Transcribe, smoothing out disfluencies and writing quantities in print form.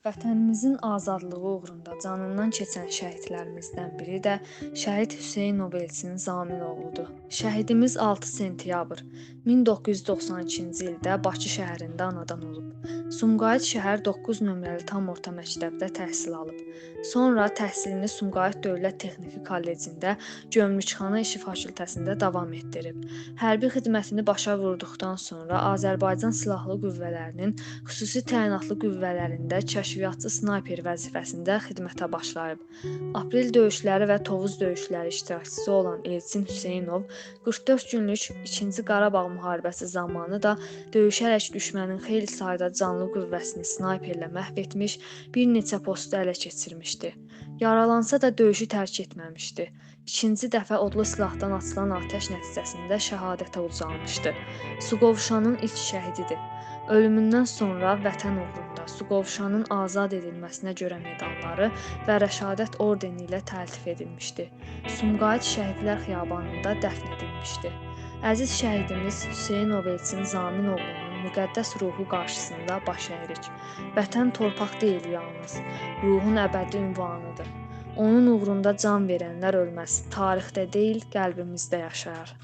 Vətənimizin azadlığı uğrunda canından keçən şəhidlərimizdən biri də şəhid Hüseynov Elçin Zamiloğludur. Şəhidimiz 6 sentyabr 1992-ci ildə Bakı şəhərində anadan olub. Sumqayıt şəhər 9 nömrəli tam orta məktəbdə təhsil alıb. Sonra təhsilini Sumqayıt Dövlət Texniki Kollecində Gömrükxana İşi fakültəsində davam etdirib. Hərbi xidmətini başa vurduqdan sonra Azərbaycan Silahlı Qüvvələrinin xüsusi təyinatlı qüvvələrində kəşfiyyatçı snayper vəzifəsində xidmətə başlayıb. Aprel döyüşləri və Tovuz döyüşləri iştirakçısı olan Elçin Hüseynov 44 günlük 2-ci Qarabağ müharibəsi zamanı da döyüşərək düşmənin xeyli sayda canlı qüvvəsini snayperlə məhv etmiş, bir neçə postu ələ keçirmişdi. Yaralansa da döyüşü tərk etməmişdi. İkinci dəfə odlu silahdan açılan atəş nəticəsində şəhadətə ucalmışdı. Suqovuşanın ilk şəhididir. Ölümündən sonra Vətən uğrunda Suqovuşanın azad edilməsinə görə medalları və Rəşadət ordeni ilə təltif edilmişdi. Sumqayıt Şəhidlər Xiyabanında dəfn edilmişdi. Əziz şəhidimiz Hüseynov Elçin Zamiloğlunun müqəddəs ruhu qarşısında baş əyirik. Vətən torpaq deyil yalnız, ruhun əbədi ünvanıdır. Onun uğrunda can verənlər ölməz, tarixdə deyil, qəlbimizdə yaşayar.